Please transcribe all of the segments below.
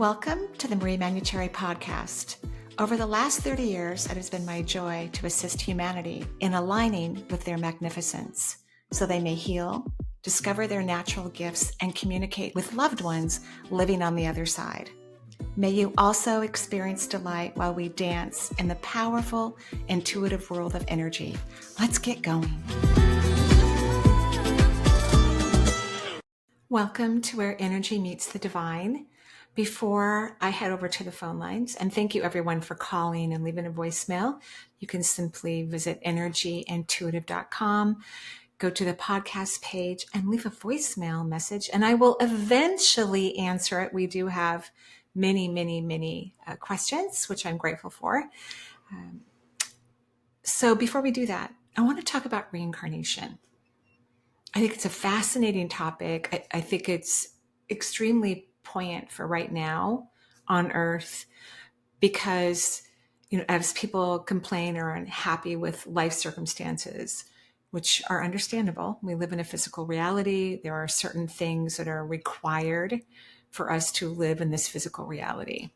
Welcome to the Manuchehri podcast. Over the last 30 years, it has been my joy to assist humanity in aligning with their magnificence so they may heal, discover their natural gifts, and communicate with loved ones living on the other side. May you also experience delight while we dance in the powerful, intuitive world of energy. Let's get going. Welcome to where energy meets the divine. Before I head over to the phone lines, and thank you everyone for calling and leaving a voicemail, you can simply visit energyintuitive.com, go to the podcast page and leave a voicemail message, and I will eventually answer it. We do have many questions, which I'm grateful for. So before we do that, I want to talk about reincarnation. I think it's a fascinating topic. I think it's extremely poignant for right now on Earth because, as people complain or are unhappy with life circumstances, which are understandable. We live in a physical reality. There are certain things that are required for us to live in this physical reality.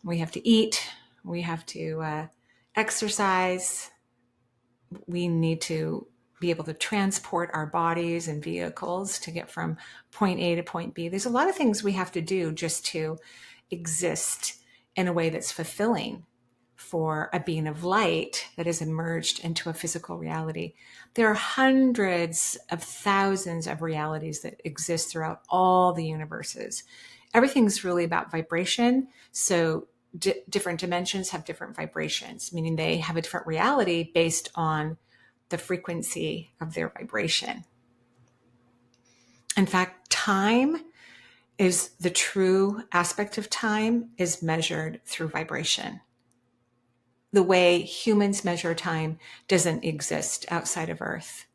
We have to eat. We have to exercise. We need to be able to transport our bodies and vehicles to get from point A to point B. There's a lot of things we have to do just to exist in a way that's fulfilling for a being of light that has emerged into a physical reality. There are hundreds of thousands of realities that exist throughout all the universes. Everything's really about vibration. So different dimensions have different vibrations, meaning they have a different reality based on the frequency of their vibration. In fact, time is the true aspect of time is measured through vibration. The way humans measure time doesn't exist outside of Earth.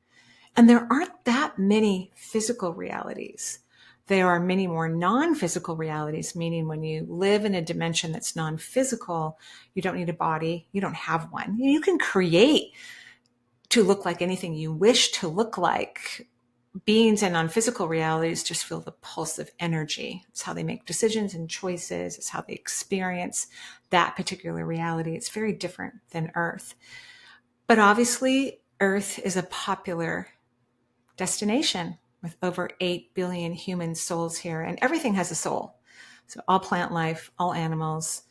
And there aren't that many physical realities. There are many more non-physical realities, meaning when you live in a dimension that's non-physical, you don't need a body, you don't have one. You can create to look like anything you wish to look like. Beings in non-physical realities just feel the pulse of energy. It's how they make decisions and choices. It's how they experience that particular reality. It's very different than Earth. But obviously, Earth is a popular destination with over 8 billion human souls here, and everything has a soul. So all plant life, all animals,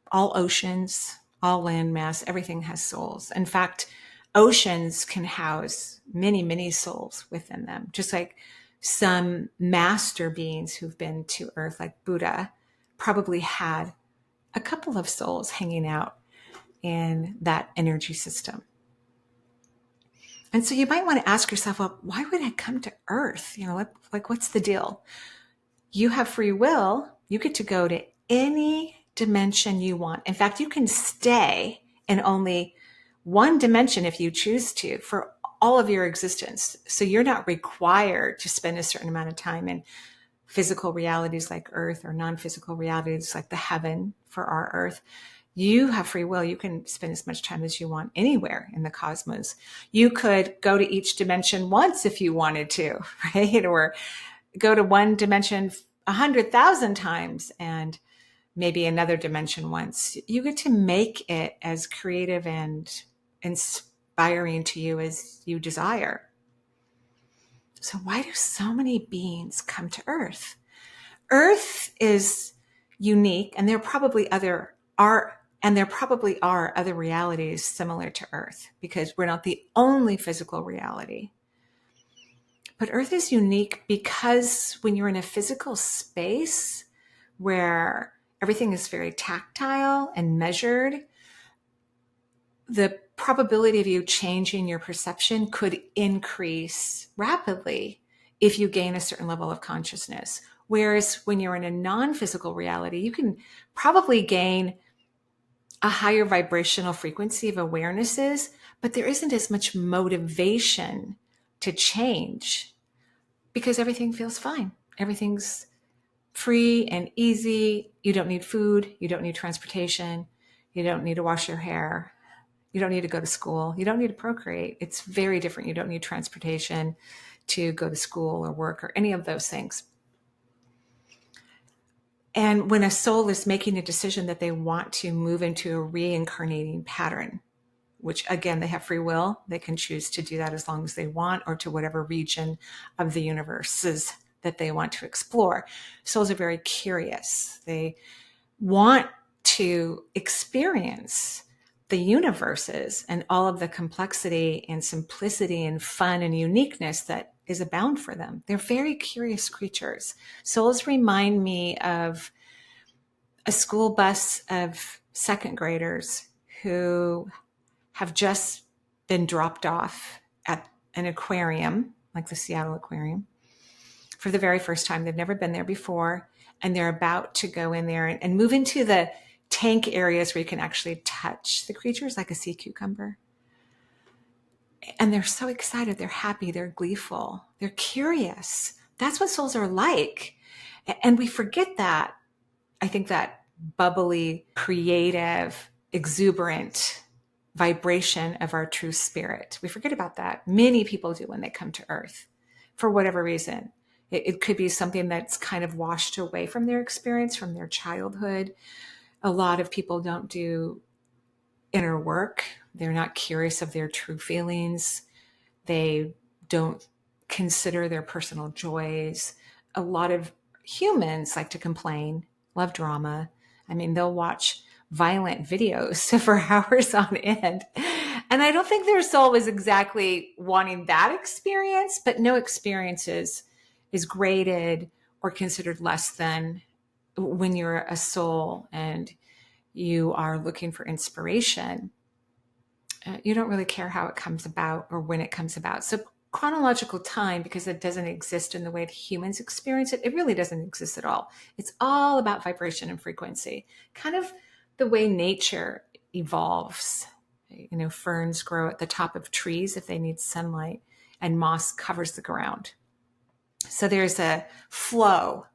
all oceans, all landmass, everything has souls. In fact, oceans can house many souls within them, just like some master beings who've been to Earth, like Buddha, probably had a couple of souls hanging out in that energy system. And so you might want to ask yourself, well, why would I come to Earth? What's the deal? You have free will. You get to go to any dimension you want. In fact, you can stay in only one dimension if you choose to for all of your existence. So you're not required to spend a certain amount of time in physical realities like Earth or non-physical realities like the heaven for our Earth. You have free will. You can spend as much time as you want anywhere in the cosmos. You could go to each dimension once if you wanted to, right? Or go to one dimension 100,000 times and maybe another dimension once. You get to make it as creative and inspiring to you as you desire. So why do so many beings come to Earth? Earth is unique, and there probably are other realities similar to Earth because we're not the only physical reality. But Earth is unique because when you're in a physical space where everything is very tactile and measured, the probability of you changing your perception could increase rapidly if you gain a certain level of consciousness. Whereas when you're in a non-physical reality, you can probably gain a higher vibrational frequency of awarenesses, but there isn't as much motivation to change because everything feels fine. Everything's free and easy. You don't need food. You don't need transportation. You don't need to wash your hair. You don't need to go to school. You don't need to procreate. It's very different. You don't need transportation to go to school or work or any of those things. And when a soul is making a decision that they want to move into a reincarnating pattern, which again, they have free will, they can choose to do that as long as they want, or to whatever region of the universes that they want to explore. Souls are very curious. They want to experience the universes and all of the complexity and simplicity and fun and uniqueness that is abound for them. They're very curious creatures. Souls remind me of a school bus of second graders who have just been dropped off at an aquarium, like the Seattle Aquarium, for the very first time. They've never been there before, and they're about to go in there and move into the tank areas where you can actually touch the creatures like a sea cucumber. And they're so excited. They're happy. They're gleeful. They're curious. That's what souls are like. And we forget that. I think that bubbly, creative, exuberant vibration of our true spirit. We forget about that. Many people do when they come to Earth for whatever reason. It could be something that's kind of washed away from their experience, from their childhood. A lot of people don't do inner work. They're not curious of their true feelings. They don't consider their personal joys. A lot of humans like to complain, love drama. I mean, they'll watch violent videos for hours on end. And I don't think their soul was exactly wanting that experience, but no experience is graded or considered less than when you're a soul and you are looking for inspiration. You don't really care how it comes about or when it comes about. So chronological time, because it doesn't exist in the way that humans experience it, it really doesn't exist at all. It's all about vibration and frequency, kind of the way nature evolves. You know, ferns grow at the top of trees if they need sunlight, and moss covers the ground. So there's a flow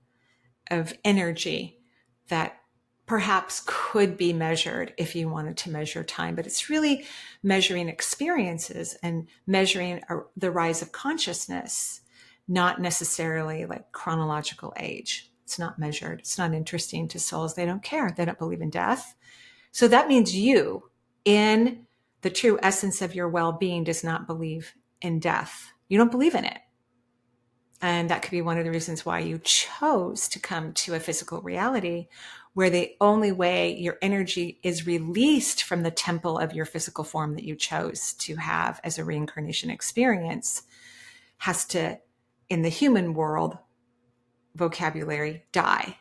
of energy that perhaps could be measured if you wanted to measure time, but it's really measuring experiences and measuring the rise of consciousness, not necessarily like chronological age. It's not measured. It's not interesting to souls. They don't care. They don't believe in death. So that means you, in the true essence of your well-being, does not believe in death. You don't believe in it. And that could be one of the reasons why you chose to come to a physical reality where the only way your energy is released from the temple of your physical form that you chose to have as a reincarnation experience has to, in the human world vocabulary, die.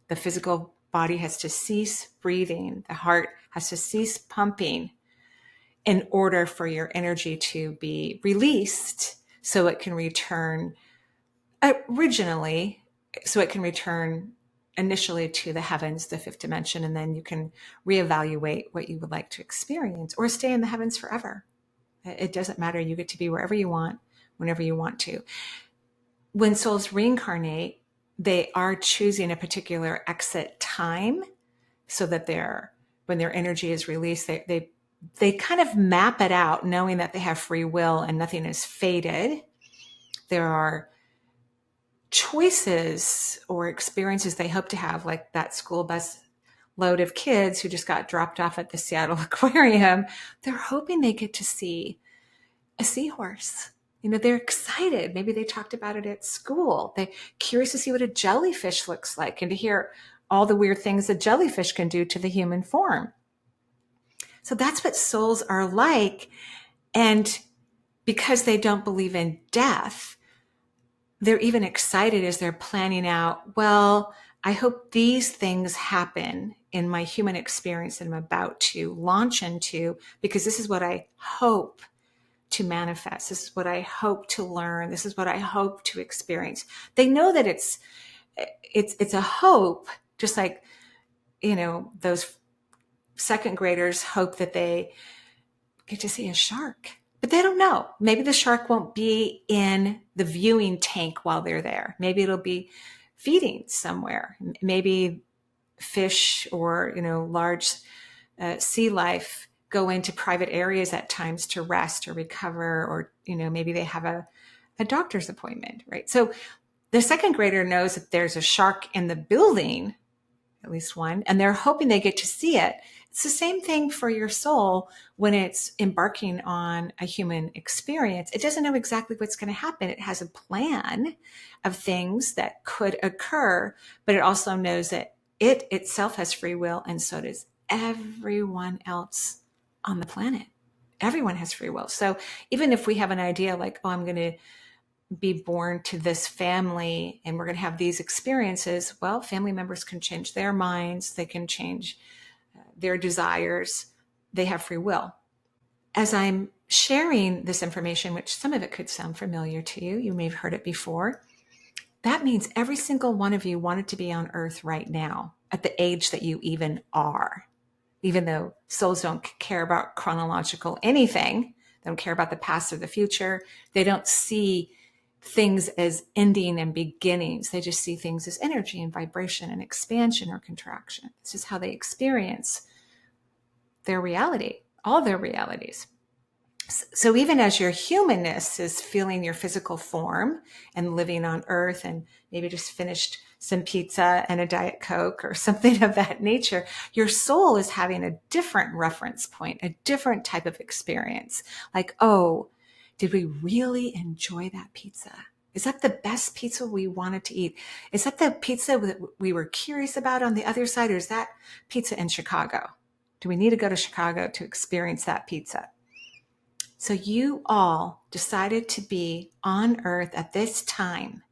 The physical body has to cease breathing. The heart has to cease pumping in order for your energy to be released so it can return initially to the heavens, the fifth dimension, and then you can reevaluate what you would like to experience or stay in the heavens forever. It doesn't matter. You get to be wherever you want, whenever you want to. When souls reincarnate, they are choosing a particular exit time so that when their energy is released, they kind of map it out knowing that they have free will and nothing is fated. There are choices or experiences they hope to have, like that school bus load of kids who just got dropped off at the Seattle Aquarium. They're hoping they get to see a seahorse. You know, they're excited. Maybe they talked about it at school. They're curious to see what a jellyfish looks like and to hear all the weird things a jellyfish can do to the human form. So that's what souls are like. And because they don't believe in death, they're even excited as they're planning out, well, I hope these things happen in my human experience that I'm about to launch into, because this is what I hope to manifest. This is what I hope to learn. This is what I hope to experience. They know that it's a hope, just like, you know, those second graders hope that they get to see a shark. But they don't know. Maybe the shark won't be in the viewing tank while they're there. Maybe it'll be feeding somewhere. Maybe fish or, you know, large sea life go into private areas at times to rest or recover, or, you know, maybe they have a doctor's appointment, right? So the second grader knows that there's a shark in the building, at least one, and they're hoping they get to see it. It's the same thing for your soul when it's embarking on a human experience. It doesn't know exactly what's going to happen. It has a plan of things that could occur, but it also knows that it itself has free will, and so does everyone else on the planet. Everyone has free will. So even if we have an idea like, oh, I'm going to be born to this family and we're going to have these experiences, well, family members can change their minds. They can change their desires. They have free will. As I'm sharing this information, which some of it could sound familiar to you, you may have heard it before, that means every single one of you wanted to be on earth right now at the age that you even are. Even though souls don't care about chronological anything, they don't care about the past or the future. They don't see things as ending and beginnings. They just see things as energy and vibration and expansion or contraction. This is how they experience their reality, all their realities. So even as your humanness is feeling your physical form and living on earth and maybe just finished some pizza and a Diet Coke or something of that nature, your soul is having a different reference point, a different type of experience. Like, oh, did we really enjoy that pizza? Is that the best pizza we wanted to eat? Is that the pizza that we were curious about on the other side? Or is that pizza in Chicago? Do we need to go to Chicago to experience that pizza? So you all decided to be on earth at this time.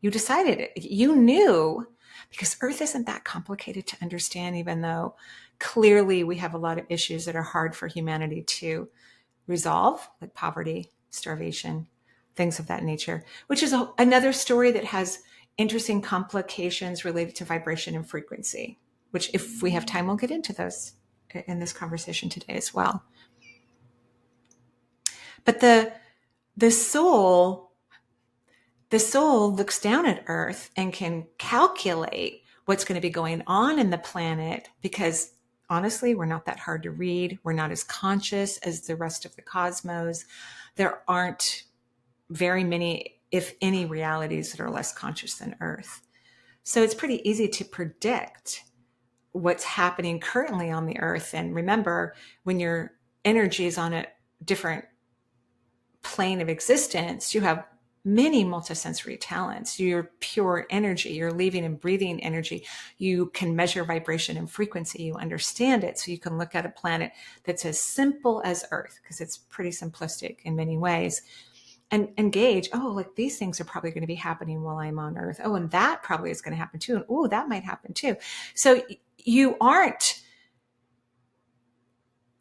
You decided it. You knew, because earth isn't that complicated to understand, even though clearly we have a lot of issues that are hard for humanity to resolve, like poverty, starvation, things of that nature, which is another story that has interesting complications related to vibration and frequency, which if we have time, we'll get into those in this conversation today as well. But the soul looks down at earth and can calculate what's going to be going on in the planet, because honestly, we're not that hard to read. We're not as conscious as the rest of the cosmos. There aren't very many, if any, realities that are less conscious than earth. So it's pretty easy to predict what's happening currently on the earth. And remember, when your energy is on a different plane of existence, you have many multisensory talents. You're pure energy. You're living and breathing energy. You can measure vibration and frequency. You understand it. So you can look at a planet that's as simple as Earth, because it's pretty simplistic in many ways, and engage, oh, like these things are probably going to be happening while I'm on Earth. Oh, and that probably is going to happen too. And oh, that might happen too. So you aren't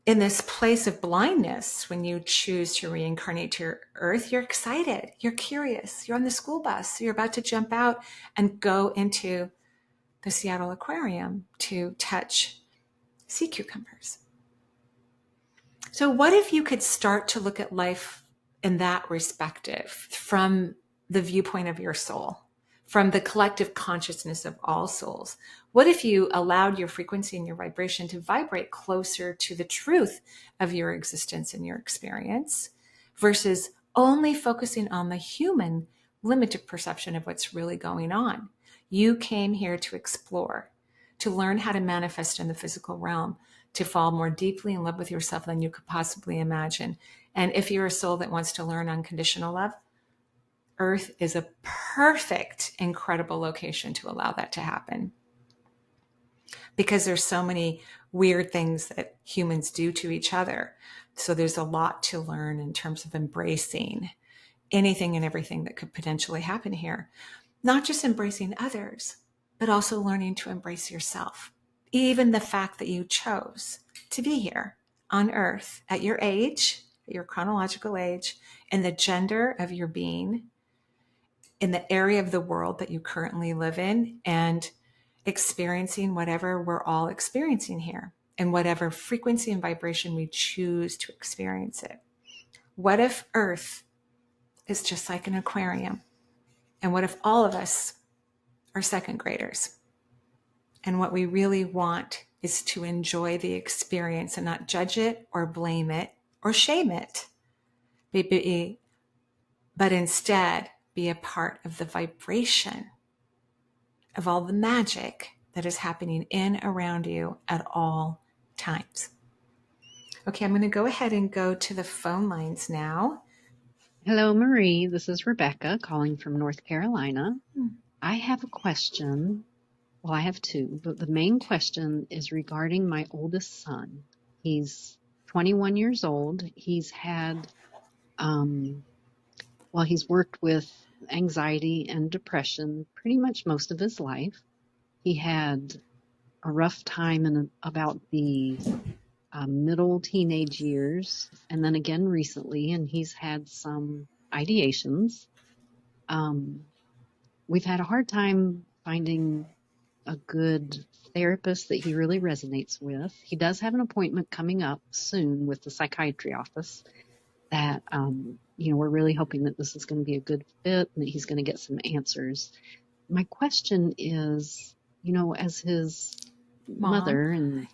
in this place of blindness when you choose to reincarnate to Earth. You're excited. You're curious. You're on the school bus. You're about to jump out and go into the Seattle Aquarium to touch sea cucumbers. So what if you could start to look at life in that perspective, from the viewpoint of your soul, from the collective consciousness of all souls? What if you allowed your frequency and your vibration to vibrate closer to the truth of your existence and your experience, versus only focusing on the human limited perception of what's really going on? You came here to explore, to learn how to manifest in the physical realm, to fall more deeply in love with yourself than you could possibly imagine. And if you're a soul that wants to learn unconditional love, Earth is a perfect, incredible location to allow that to happen. Because there's so many weird things that humans do to each other. So there's a lot to learn in terms of embracing anything and everything that could potentially happen here. Not just embracing others, but also learning to embrace yourself. Even the fact that you chose to be here on Earth at your age, at your chronological age, and the gender of your being, in the area of the world that you currently live in, and experiencing whatever we're all experiencing here, and whatever frequency and vibration we choose to experience it. What if Earth is just like an aquarium? And what if all of us are second graders? And what we really want is to enjoy the experience and not judge it or blame it or shame it, but instead be a part of the vibration of all the magic that is happening in around you at all times. Okay, I'm going to go ahead and go to the phone lines now. Hello, Marie. This is Rebecca calling from North Carolina. I have a question. Well, I have two, but the main question is regarding my oldest son. He's 21 years old. He's had, he's worked with anxiety and depression pretty much most of his life. He had a rough time in about the middle teenage years, and then again recently, and he's had some ideations. We've had a hard time finding a good therapist that he really resonates with. He does have an appointment coming up soon with the psychiatry office that, we're really hoping that this is going to be a good fit and that he's going to get some answers. My question is, as his mother and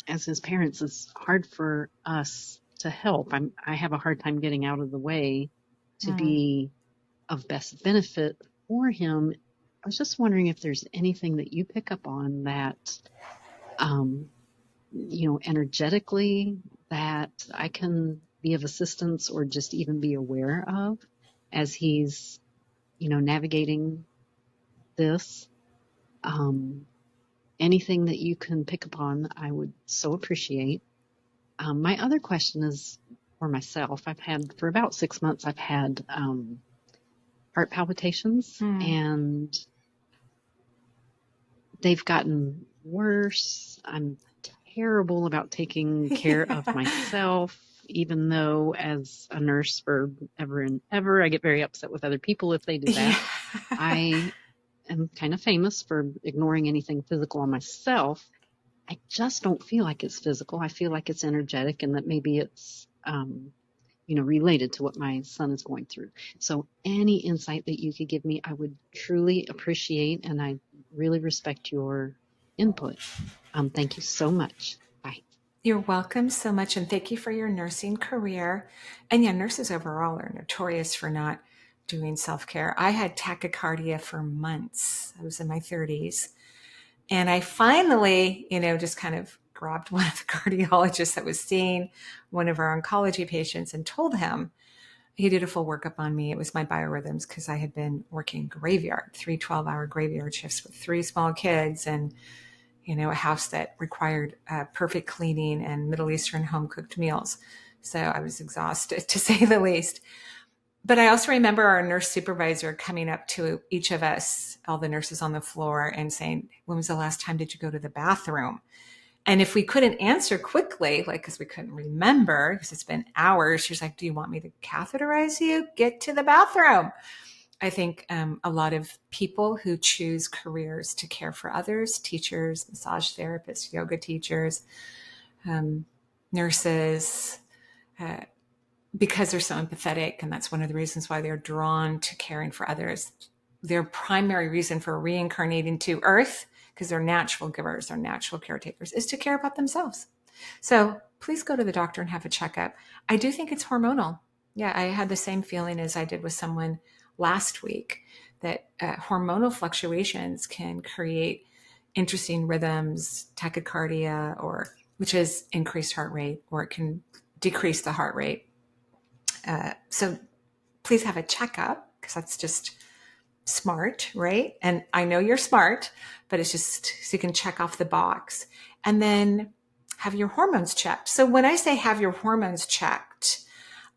as his parents, it's hard for us to help. I have a hard time getting out of the way to be of best benefit for him. I was just wondering if there's anything that you pick up on that, energetically, that I can be of assistance or just even be aware of as he's, navigating this. Anything that you can pick upon, I would so appreciate. My other question is for myself. For about 6 months, I've had heart palpitations, and they've gotten worse. I'm terrible about taking care of myself, even though as a nurse for ever and ever, I get very upset with other people if they do that. I am kind of famous for ignoring anything physical on myself. I just don't feel like it's physical. I feel like it's energetic, and that maybe it's, related to what my son is going through. So any insight that you could give me, I would truly appreciate, and I really respect your input. Thank you so much. Bye. You're welcome so much, and thank you for your nursing career. And yeah, nurses overall are notorious for not doing self-care. I had tachycardia for months. I was in my 30s. And I finally, just kind of grabbed one of the cardiologists that was seeing one of our oncology patients and told him. He did a full workup on me. It was my biorhythms because I had been working graveyard, 3 12-hour graveyard shifts with 3 small kids and, a house that required perfect cleaning and Middle Eastern home-cooked meals. So I was exhausted, to say the least. But I also remember our nurse supervisor coming up to each of us, all the nurses on the floor, and saying, when was the last time did you go to the bathroom? And if we couldn't answer quickly, because we couldn't remember, because it's been hours, she was like, do you want me to catheterize you? Get to the bathroom. I think a lot of people who choose careers to care for others, teachers, massage therapists, yoga teachers, nurses, because they're so empathetic, and that's one of the reasons why they're drawn to caring for others. Their primary reason for reincarnating to Earth, because they're natural givers, they're natural caretakers, is to care about themselves. So please go to the doctor and have a checkup. I do think it's hormonal. Yeah, I had the same feeling as I did with someone last week, that hormonal fluctuations can create interesting rhythms, tachycardia, which is increased heart rate, or it can decrease the heart rate. So please have a checkup, because that's just smart, right? And I know you're smart, but it's just so you can check off the box. And then have your hormones checked. So when I say have your hormones checked,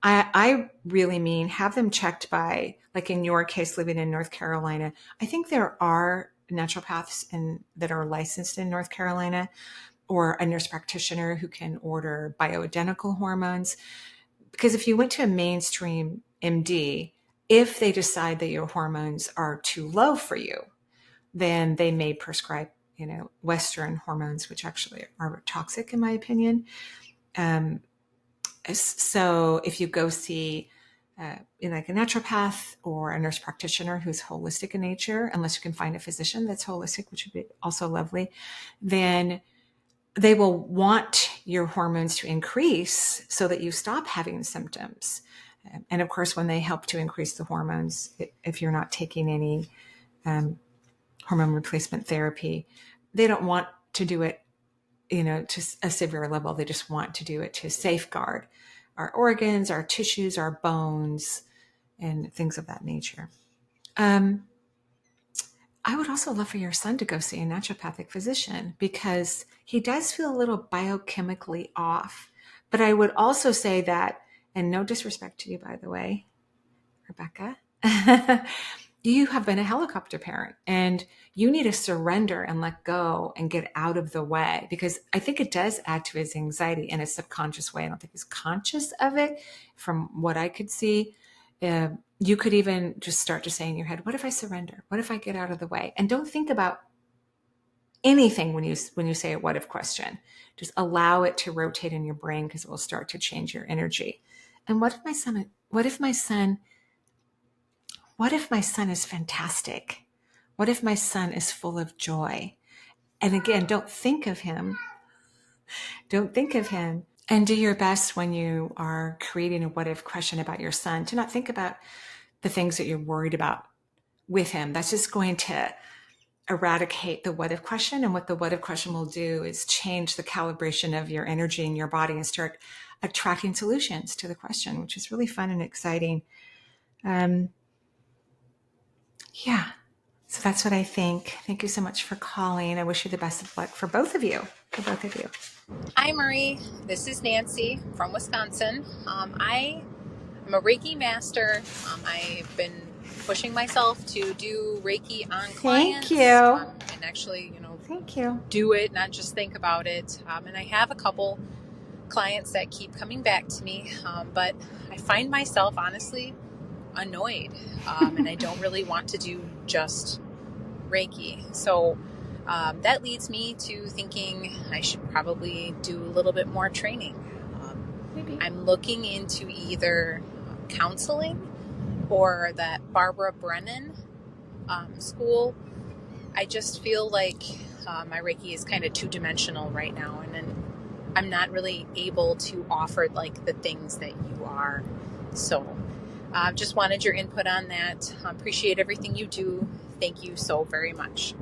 I really mean have them checked by, like in your case, living in North Carolina. I think there are naturopaths that are licensed in North Carolina, or a nurse practitioner who can order bioidentical hormones. Because if you went to a mainstream MD, if they decide that your hormones are too low for you, then they may prescribe, Western hormones, which actually are toxic in my opinion. So if you go see like a naturopath or a nurse practitioner who's holistic in nature, unless you can find a physician that's holistic, which would be also lovely, then they will want your hormones to increase so that you stop having symptoms. And of course, when they help to increase the hormones, if you're not taking any hormone replacement therapy, they don't want to do it, to a severe level. They just want to do it to safeguard our organs, our tissues, our bones, and things of that nature. I would also love for your son to go see a naturopathic physician because he does feel a little biochemically off. But I would also say that, and no disrespect to you, by the way, Rebecca, you have been a helicopter parent and you need to surrender and let go and get out of the way, because I think it does add to his anxiety in a subconscious way. I don't think he's conscious of it from what I could see. You could even just start to say in your head, what if I surrender? What if I get out of the way? And don't think about anything when you say a what if question. Just allow it to rotate in your brain, because it will start to change your energy. And what if my son is fantastic? What if my son is full of joy? And again, don't think of him. And do your best when you are creating a what if question about your son to not think about the things that you're worried about with him. That's just going to eradicate the what if question. And what the what if question will do is change the calibration of your energy in your body and start attracting solutions to the question, which is really fun and exciting. Yeah. So that's what I think. Thank you so much for calling. I wish you the best of luck for both of you. Hi, Marie. This is Nancy from Wisconsin. I am a Reiki master. I've been pushing myself to do Reiki on clients. Thank you. And actually, Thank you. do it, not just think about it. And I have a couple clients that keep coming back to me, but I find myself honestly annoyed, and I don't really want to do just Reiki. So that leads me to thinking I should probably do a little bit more training. Maybe. I'm looking into either counseling or that Barbara Brennan school. I just feel like my Reiki is kind of two-dimensional right now, and I'm not really able to offer like the things that you are. So just wanted your input on that. Appreciate everything you do. Thank you so very much.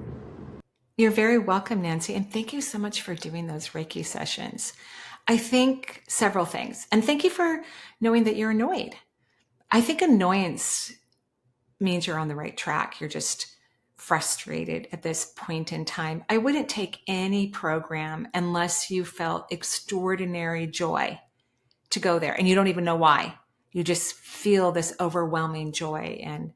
You're very welcome, Nancy. And thank you so much for doing those Reiki sessions. I think several things. And thank you for knowing that you're annoyed. I think annoyance means you're on the right track. You're just frustrated at this point in time. I wouldn't take any program unless you felt extraordinary joy to go there. And you don't even know why. You just feel this overwhelming joy and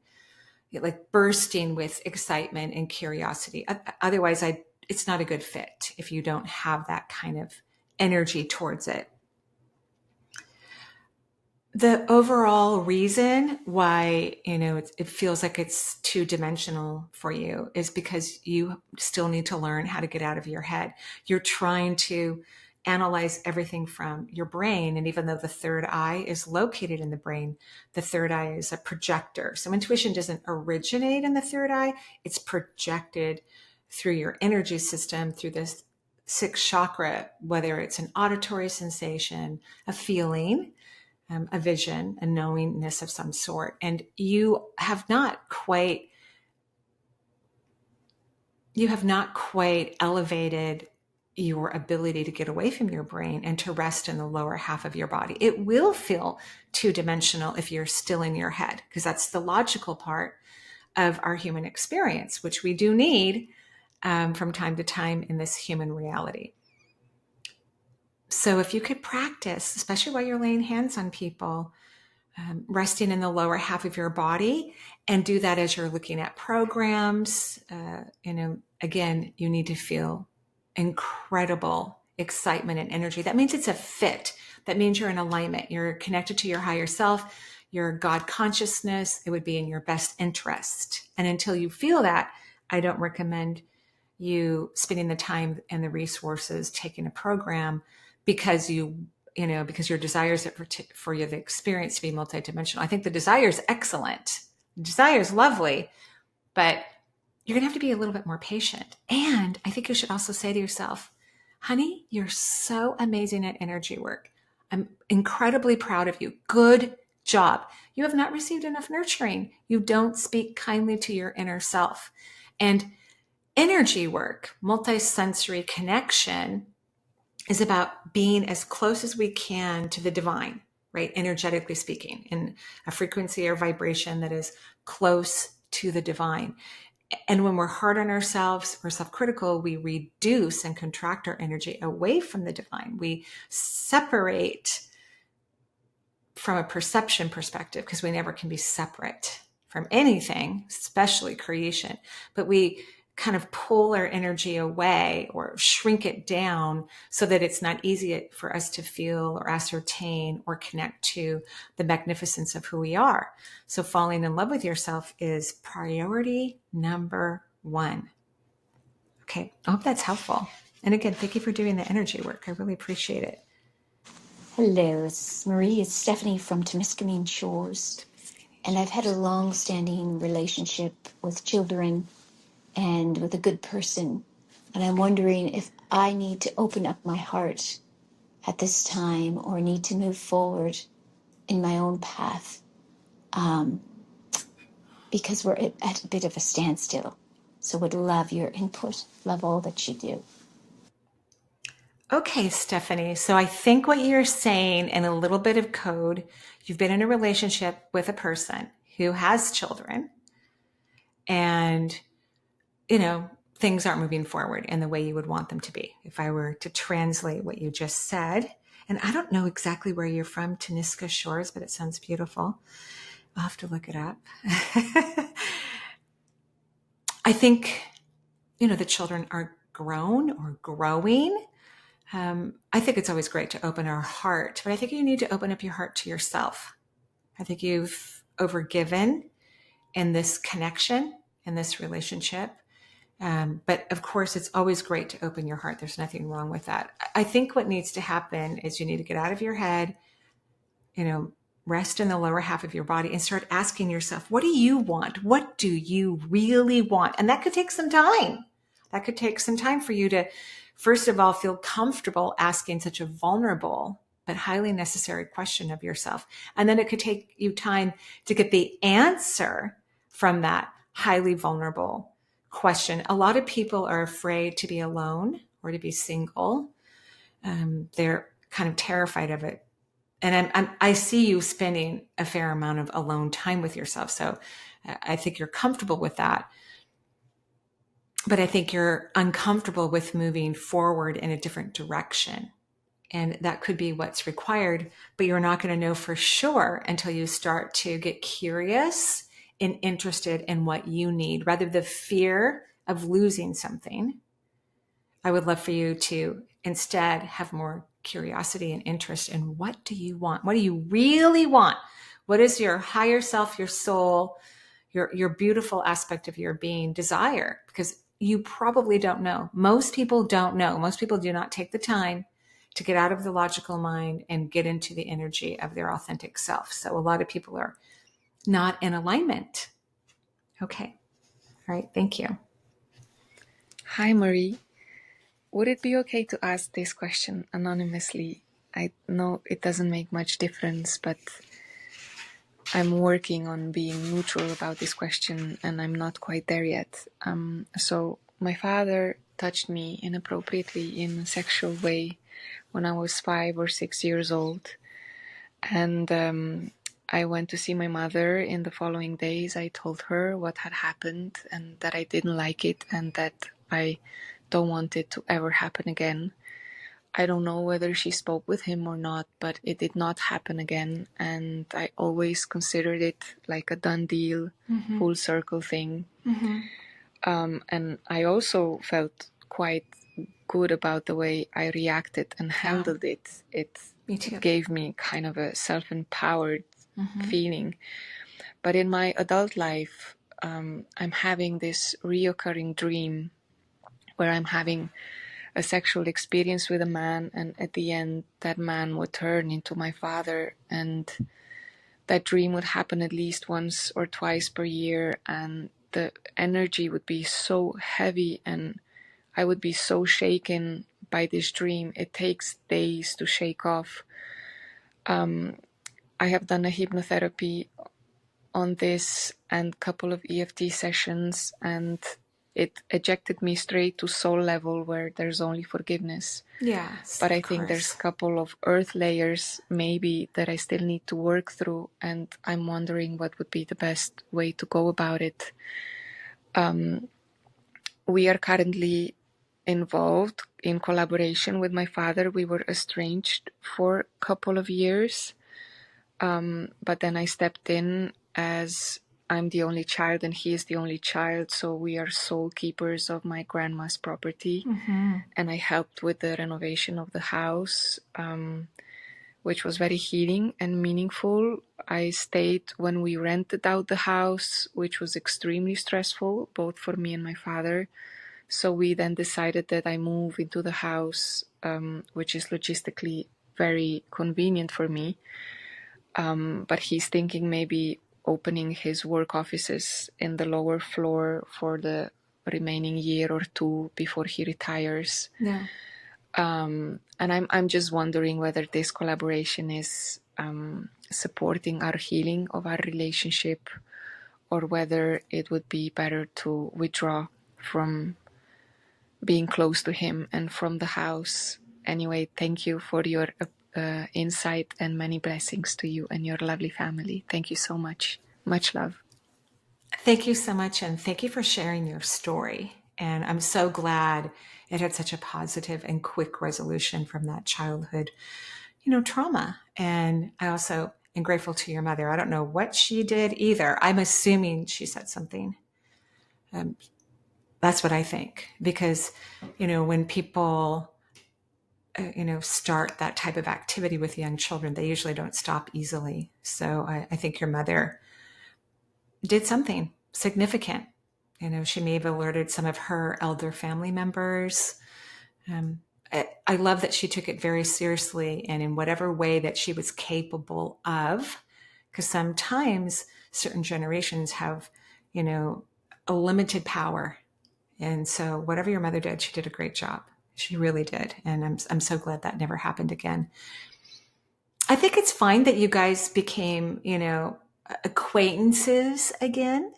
like bursting with excitement and curiosity. Otherwise, it's not a good fit if you don't have that kind of energy towards it. The overall reason why, it feels like it's two-dimensional for you is because you still need to learn how to get out of your head. You're trying to analyze everything from your brain. And even though the third eye is located in the brain, the third eye is a projector. So intuition doesn't originate in the third eye. It's projected through your energy system, through this sixth chakra, whether it's an auditory sensation, a feeling, a vision, a knowingness of some sort. And you have not quite elevated your ability to get away from your brain and to rest in the lower half of your body. It will feel two-dimensional if you're still in your head, because that's the logical part of our human experience, which we do need from time to time in this human reality. So if you could practice, especially while you're laying hands on people, resting in the lower half of your body, and do that as you're looking at programs, again, you need to feel incredible excitement and energy. That means it's a fit. That means you're in alignment. You're connected to your higher self, your God consciousness. It would be in your best interest. And until you feel that, I don't recommend you spending the time and the resources taking a program because because your desire is for you, the experience to be multidimensional. I think the desire is excellent. The desire is lovely, but you're going to have to be a little bit more patient. And I think you should also say to yourself, honey, you're so amazing at energy work. I'm incredibly proud of you. Good job. You have not received enough nurturing. You don't speak kindly to your inner self. And energy work, multisensory connection, is about being as close as we can to the divine, right? Energetically speaking, in a frequency or vibration that is close to the divine. And when we're hard on ourselves, we're self-critical, we reduce and contract our energy away from the divine. We separate from a perception perspective, because we never can be separate from anything, especially creation. But we kind of pull our energy away or shrink it down so that it's not easy for us to feel or ascertain or connect to the magnificence of who we are. So falling in love with yourself is priority number one. Okay, I hope that's helpful. And again, thank you for doing the energy work. I really appreciate it. Hello, it's Marie. It's Stephanie from Timiskaming Shores. And I've had a long-standing relationship with children and with a good person. And I'm wondering if I need to open up my heart at this time or need to move forward in my own path, because we're at a bit of a standstill. So would love your input, love all that you do. Okay, Stephanie. So I think what you're saying in a little bit of code, you've been in a relationship with a person who has children and, things aren't moving forward in the way you would want them to be. If I were to translate what you just said, and I don't know exactly where you're from, Taniska Shores, but it sounds beautiful. I'll have to look it up. I think, the children are grown or growing. I think it's always great to open our heart, but I think you need to open up your heart to yourself. I think you've overgiven in this connection, in this relationship. But of course, it's always great to open your heart. There's nothing wrong with that. I think what needs to happen is you need to get out of your head, rest in the lower half of your body and start asking yourself, what do you want? What do you really want? And that could take some time. That could take some time for you to, first of all, feel comfortable asking such a vulnerable but highly necessary question of yourself. And then it could take you time to get the answer from that highly vulnerable question. A lot of people are afraid to be alone or to be single. They're kind of terrified of it. And I see you spending a fair amount of alone time with yourself. So I think you're comfortable with that. But I think you're uncomfortable with moving forward in a different direction. And that could be what's required, but you're not going to know for sure until you start to get curious and interested in what you need, rather than the fear of losing something. I would love for you to instead have more curiosity and interest in what do you want? What do you really want? What is your higher self, your soul, your beautiful aspect of your being desire? Because you probably don't know. Most people don't know. Most people do not take the time to get out of the logical mind and get into the energy of their authentic self. So a lot of people are not in alignment. Okay. All right. Thank you. Hi, Marie. Would it be okay to ask this question anonymously? I know it doesn't make much difference, but I'm working on being neutral about this question and I'm not quite there yet. So my father touched me inappropriately in a sexual way when I was 5 or 6 years old. And I went to see my mother in the following days. I told her what had happened and that I didn't like it and that I don't want it to ever happen again. I don't know whether she spoke with him or not, but it did not happen again. And I always considered it like a done deal, full circle thing. And I also felt quite good about the way I reacted and handled it. It gave me kind of a self-empowered feeling. But in my adult life, I'm having this reoccurring dream where I'm having a sexual experience with a man, and at the end that man would turn into my father, and that dream would happen at least once or twice per year, and the energy would be so heavy and I would be so shaken by this dream. It takes days to shake off. I have done a hypnotherapy on this and a couple of EFT sessions, and it ejected me straight to soul level where there's only forgiveness. Yes, But I of think there's course. a couple of earth layers maybe that I still need to work through, and I'm wondering what would be the best way to go about it. We are currently involved in collaboration with my father. We were estranged for a couple of years, but then I stepped in as I'm the only child and he is the only child, so we are sole keepers of my grandma's property. And I helped with the renovation of the house, which was very healing and meaningful. I stayed when we rented out the house, which was extremely stressful, both for me and my father. So we then decided that I move into the house, which is logistically very convenient for me. But he's thinking maybe opening his work offices in the lower floor for the remaining year or two before he retires. Yeah. And I'm just wondering whether this collaboration is supporting our healing of our relationship, or whether it would be better to withdraw from being close to him and from the house. Anyway, thank you for your insight, and many blessings to you and your lovely family. Thank you so much. Much love. Thank you so much, and thank you for sharing your story. And I'm so glad it had such a positive and quick resolution from that childhood, trauma. And I also am grateful to your mother. I don't know what she did either. I'm assuming she said something. That's what I think, because, when people, start that type of activity with young children, they usually don't stop easily. So I think your mother did something significant. She may have alerted some of her elder family members. I love that she took it very seriously and in whatever way that she was capable of, because sometimes certain generations have, a limited power. And so whatever your mother did, she did a great job. She really did. And I'm so glad that never happened again. I think it's fine that you guys became, acquaintances again.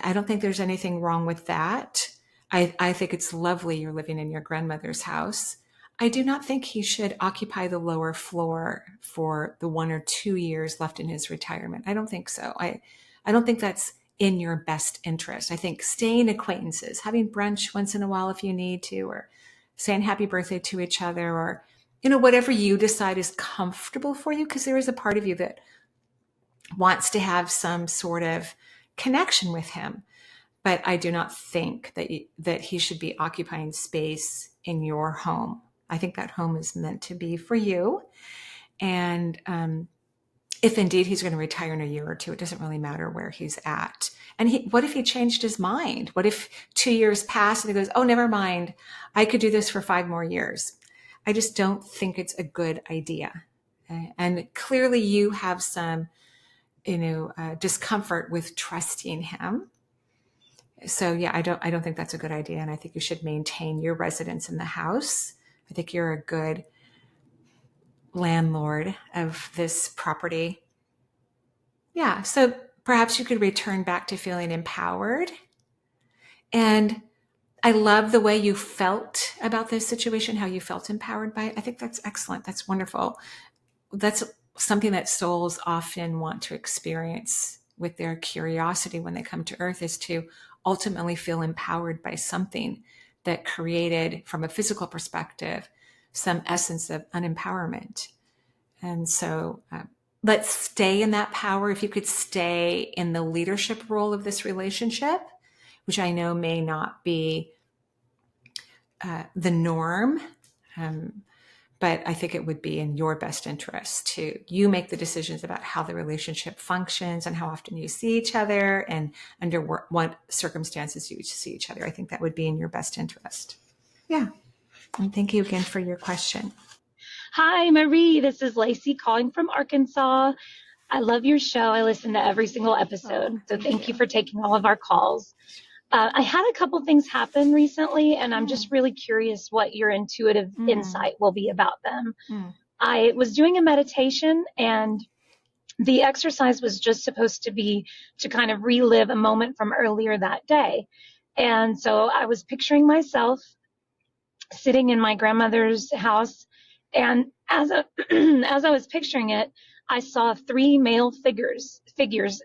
I don't think there's anything wrong with that. I think it's lovely you're living in your grandmother's house. I do not think he should occupy the lower floor for the 1 or 2 years left in his retirement. I don't think so. I don't think that's in your best interest. I think staying acquaintances, having brunch once in a while if you need to, or saying happy birthday to each other, or, whatever you decide is comfortable for you, because there is a part of you that wants to have some sort of connection with him. But I do not think that he should be occupying space in your home. I think that home is meant to be for you. And if indeed he's going to retire in a year or two, it doesn't really matter where he's at. And what if he changed his mind? What if 2 years pass and he goes, oh, never mind, I could do this for 5 more years? I just don't think it's a good idea. And clearly you have some, discomfort with trusting him. So yeah, I don't think that's a good idea. And I think you should maintain your residence in the house. I think you're a good landlord of this property. Yeah. So perhaps you could return back to feeling empowered. And I love the way you felt about this situation, how you felt empowered by it. I think that's excellent. That's wonderful. That's something that souls often want to experience with their curiosity when they come to Earth, is to ultimately feel empowered by something that created, from a physical perspective, some essence of unempowerment. And so let's stay in that power. If you could stay in the leadership role of this relationship, which I know may not be the norm, but I think it would be in your best interest to you make the decisions about how the relationship functions and how often you see each other and under what circumstances you see each other. I think that would be in your best interest. Yeah. And thank you again for your question. Hi, Marie. This is Lacey calling from Arkansas. I love your show. I listen to every single episode. So thank you for taking all of our calls. I had a couple things happen recently, and I'm just really curious what your intuitive insight will be about them. I was doing a meditation, and the exercise was just supposed to be to kind of relive a moment from earlier that day. And so I was picturing myself sitting in my grandmother's house. And as as I was picturing it, I saw three male figures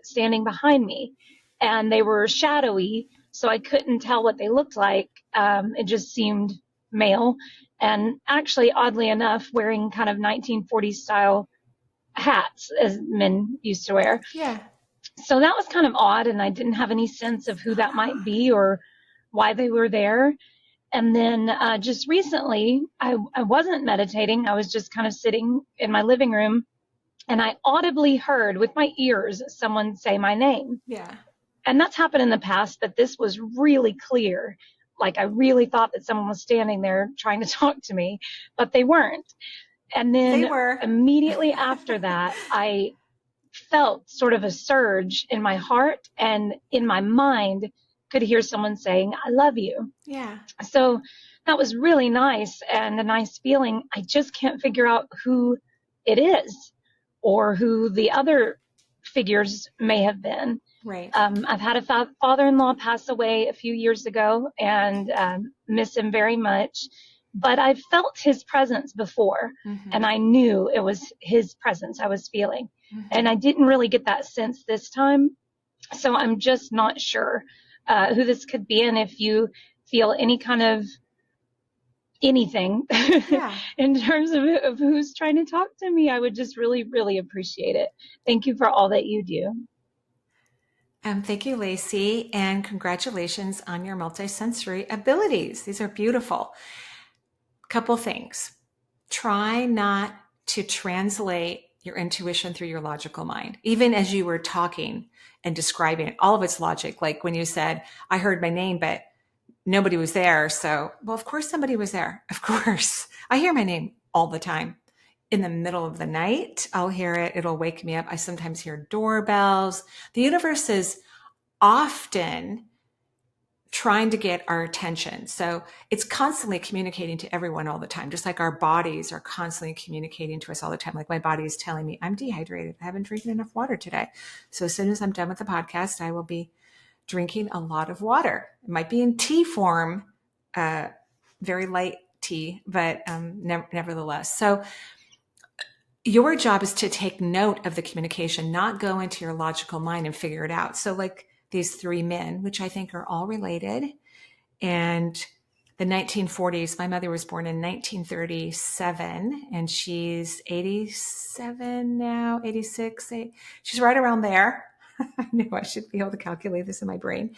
standing behind me, and they were shadowy, so I couldn't tell what they looked like. It just seemed male, and actually, oddly enough, wearing kind of 1940s style hats as men used to wear. Yeah. So that was kind of odd, and I didn't have any sense of who that might be or why they were there. And then just recently, I wasn't meditating. I was just kind of sitting in my living room, and I audibly heard with my ears someone say my name. Yeah. And that's happened in the past, but this was really clear. Like I really thought that someone was standing there trying to talk to me, but they weren't. And then They were. Immediately after that, I felt sort of a surge in my heart, and in my mind could hear someone saying, "I love you." Yeah. So that was really nice and a nice feeling. I just can't figure out who it is or who the other figures may have been. Right. I've had a father-in-law pass away a few years ago, and miss him very much. But I felt his presence before, and I knew it was his presence I was feeling. And I didn't really get that sense this time. So I'm just not sure who this could be. And if you feel any kind of anything in terms of who's trying to talk to me, I would just really, really appreciate it. Thank you for all that you do. Thank you, Lacey, and congratulations on your multisensory abilities. These are beautiful. Couple things. Try not to translate your intuition through your logical mind. Even as you were talking and describing it, all of its logic, like when you said, I heard my name, but nobody was there. So, well, of course somebody was there. Of course. I hear my name all the time. In the middle of the night, I'll hear it. It'll wake me up. I sometimes hear doorbells. The universe is often trying to get our attention. So it's constantly communicating to everyone all the time, just like our bodies are constantly communicating to us all the time. Like my body is telling me I'm dehydrated. I haven't drinking enough water today. So as soon as I'm done with the podcast, I will be drinking a lot of water. It might be in tea form, very light tea, but nevertheless. So your job is to take note of the communication, not go into your logical mind and figure it out. So like these three men, which I think are all related, and the 1940s, my mother was born in 1937, and she's 87 now, 86. She's right around there. I knew I should be able to calculate this in my brain.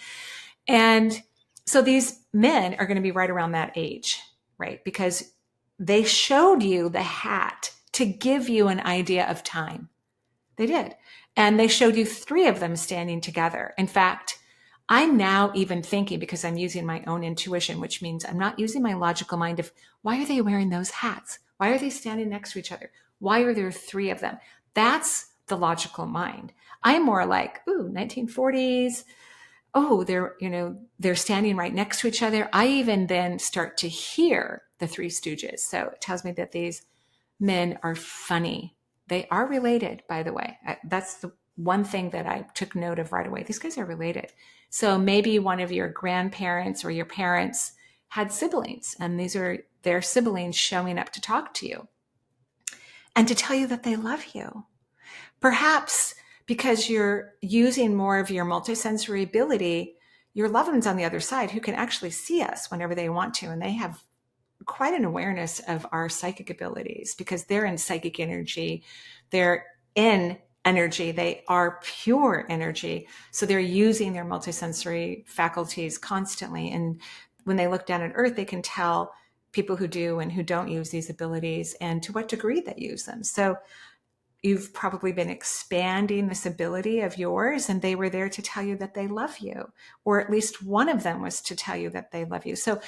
And so these men are going to be right around that age, right? Because they showed you the hat to give you an idea of time. They did. And they showed you three of them standing together. In fact, I'm now even thinking, because I'm using my own intuition, which means I'm not using my logical mind of why are they wearing those hats? Why are they standing next to each other? Why are there three of them? That's the logical mind. I'm more like, ooh, 1940s. Oh, they're standing right next to each other. I even then start to hear the Three Stooges. So it tells me that these men are funny. They are related, by the way. That's the one thing that I took note of right away. These guys are related. So maybe one of your grandparents or your parents had siblings, and these are their siblings showing up to talk to you and to tell you that they love you. Perhaps because you're using more of your multisensory ability, your loved ones on the other side who can actually see us whenever they want to, and they have quite an awareness of our psychic abilities because they're in psychic energy. They're in energy. They are pure energy. So they're using their multisensory faculties constantly. And when they look down at Earth, they can tell people who do and who don't use these abilities and to what degree they use them. So you've probably been expanding this ability of yours, and they were there to tell you that they love you, or at least one of them was to tell you that they love you. So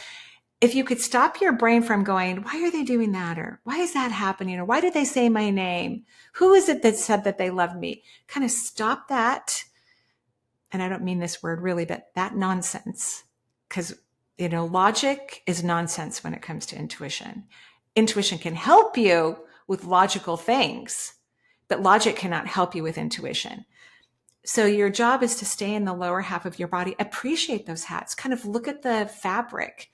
if you could stop your brain from going, why are they doing that? Or why is that happening? Or why did they say my name? Who is it that said that they love me? Kind of stop that. And I don't mean this word really, but that nonsense. Because, logic is nonsense when it comes to intuition. Intuition can help you with logical things, but logic cannot help you with intuition. So your job is to stay in the lower half of your body, appreciate those hats, kind of look at the fabric,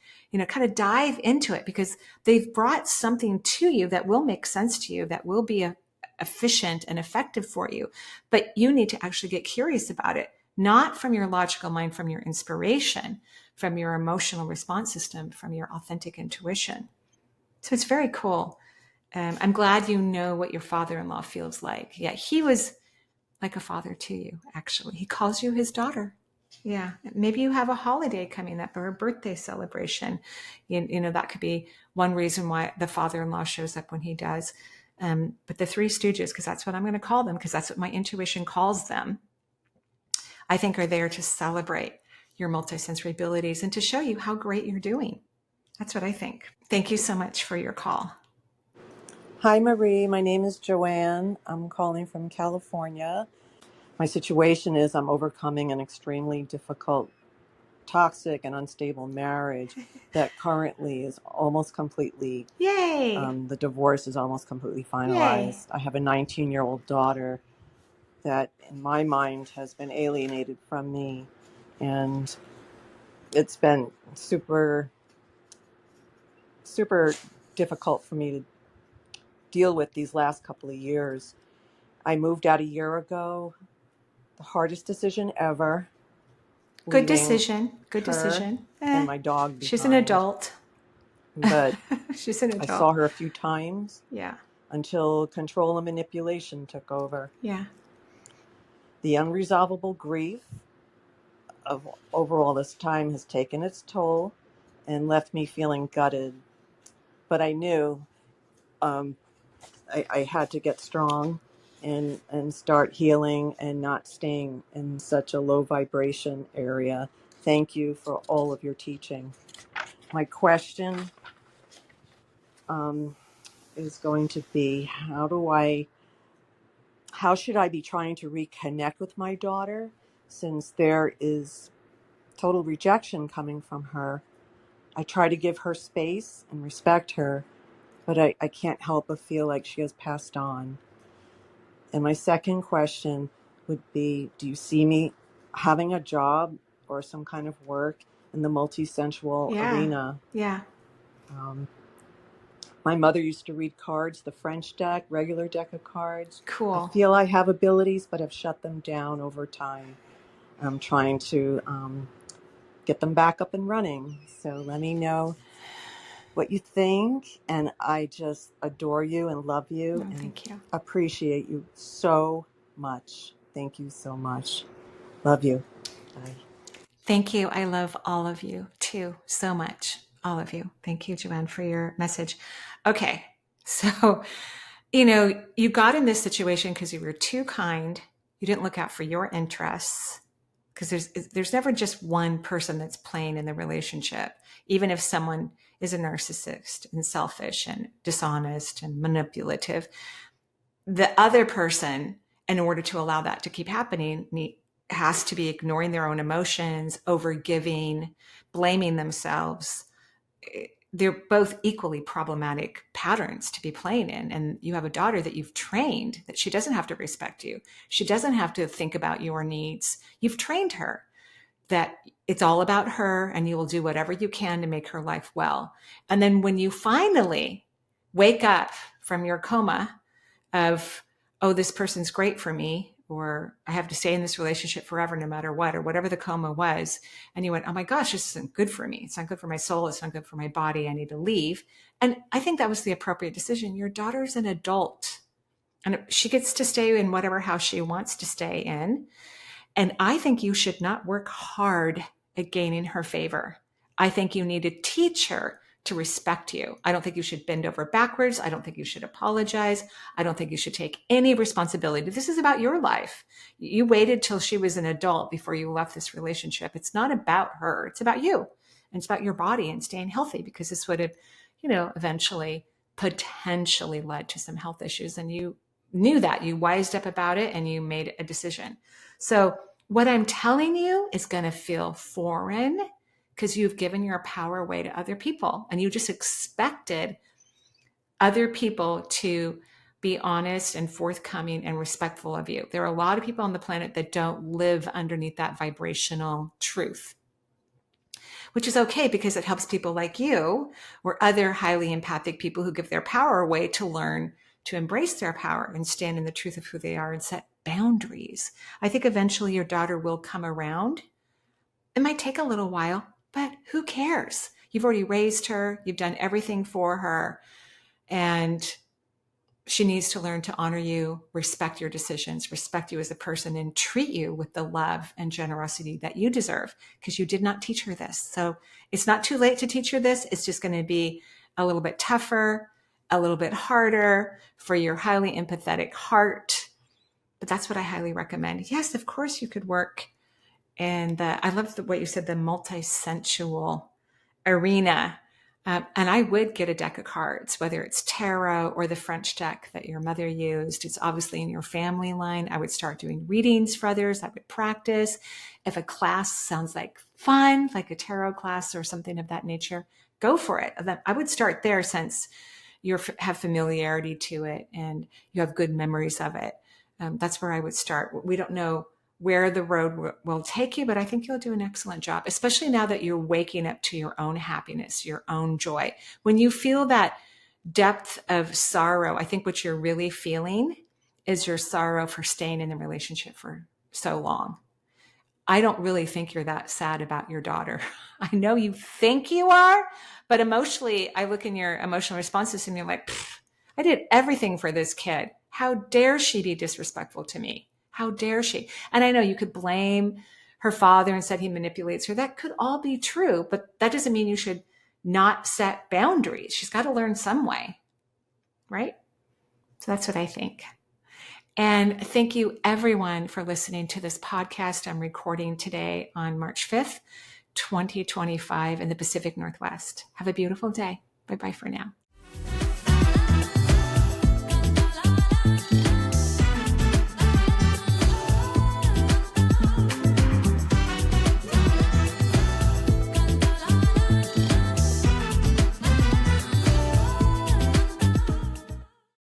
kind of dive into it, because they've brought something to you that will make sense to you, that will be efficient and effective for you. But you need to actually get curious about it, not from your logical mind, from your inspiration, from your emotional response system, from your authentic intuition. So it's very cool. I'm glad you know what your father-in-law feels like. Yeah, he was like a father to you, actually. He calls you his daughter. Yeah. Maybe you have a holiday coming up or a birthday celebration. That could be one reason why the father-in-law shows up when he does. But the Three Stooges, because that's what I'm going to call them, because that's what my intuition calls them, I think are there to celebrate your multisensory abilities and to show you how great you're doing. That's what I think. Thank you so much for your call. Hi, Marie. My name is Joanne. I'm calling from California. My situation is I'm overcoming an extremely difficult, toxic, and unstable marriage that currently is almost completely, Yay! the divorce is almost completely Yay! finalized. I have a 19-year-old daughter that, in my mind, has been alienated from me. And it's been super, super difficult for me to deal with these last couple of years. I moved out a year ago. The hardest decision ever. Good Leaving decision. Good her decision. and my dog She's an behind. adult. But She's an I adult. saw her a few times. Yeah. Until control and manipulation took over. Yeah. The unresolvable grief of over all this time has taken its toll and left me feeling gutted. But I knew I had to get strong and start healing and not staying in such a low vibration area. Thank you for all of your teaching. My question is going to be, how should I be trying to reconnect with my daughter, since there is total rejection coming from her? I try to give her space and respect her, but I can't help but feel like she has passed on. And my second question would be, do you see me having a job or some kind of work in the multisensual arena? Yeah. My mother used to read cards, the French deck, regular deck of cards. Cool. I feel I have abilities, but have shut them down over time. I'm trying to get them back up and running. So let me know what you think. And I just adore you and love you and thank you. Appreciate you so much. Thank you so much. Love you. Bye. Thank you. I love all of you too, so much. All of you. Thank you, Joanne, for your message. Okay. So, you got in this situation because you were too kind. You didn't look out for your interests, because there's never just one person that's playing in the relationship. Even if someone is a narcissist and selfish and dishonest and manipulative, the other person, in order to allow that to keep happening, has to be ignoring their own emotions, overgiving, blaming themselves. They're both equally problematic patterns to be playing in. And you have a daughter that you've trained that she doesn't have to respect you. She doesn't have to think about your needs. You've trained her that it's all about her, and you will do whatever you can to make her life well. And then when you finally wake up from your coma of, oh, this person's great for me, or I have to stay in this relationship forever no matter what, or whatever the coma was, and you went, oh my gosh, this isn't good for me. It's not good for my soul. It's not good for my body. I need to leave. And I think that was the appropriate decision. Your daughter's an adult, and she gets to stay in whatever house she wants to stay in. And I think you should not work hard at gaining her favor. I think you need to teach her to respect you. I don't think you should bend over backwards. I don't think you should apologize. I don't think you should take any responsibility. This is about your life. You waited till she was an adult before you left this relationship. It's not about her. It's about you. And it's about your body and staying healthy, because this would have, eventually potentially led to some health issues. And you knew that. You wised up about it and you made a decision. So what I'm telling you is going to feel foreign, because you've given your power away to other people, and you just expected other people to be honest and forthcoming and respectful of you. There are a lot of people on the planet that don't live underneath that vibrational truth, which is okay because it helps people like you or other highly empathic people who give their power away to learn to embrace their power and stand in the truth of who they are and set boundaries. I think eventually your daughter will come around. It might take a little while, but who cares? You've already raised her. You've done everything for her. And she needs to learn to honor you, respect your decisions, respect you as a person, and treat you with the love and generosity that you deserve, because you did not teach her this. So it's not too late to teach her this. It's just going to be a little bit tougher, a little bit harder for your highly empathetic heart. But that's what I highly recommend. Yes, of course you could work. And I love what you said, the multisensual arena. And I would get a deck of cards, whether it's tarot or the French deck that your mother used. It's obviously in your family line. I would start doing readings for others. I would practice. If a class sounds like fun, like a tarot class or something of that nature, go for it. I would start there since you have familiarity to it and you have good memories of it. That's where I would start. We don't know where the road will take you, but I think you'll do an excellent job, especially now that you're waking up to your own happiness, your own joy. When you feel that depth of sorrow, I think what you're really feeling is your sorrow for staying in the relationship for so long. I don't really think you're that sad about your daughter. I know you think you are, but emotionally, I look in your emotional responses and you're like, I did everything for this kid. How dare she be disrespectful to me? How dare she? And I know you could blame her father and said he manipulates her. That could all be true, but that doesn't mean you should not set boundaries. She's got to learn some way, right? So that's what I think. And thank you everyone for listening to this podcast. I'm recording today on March 5th, 2025 in the Pacific Northwest. Have a beautiful day. Bye-bye for now.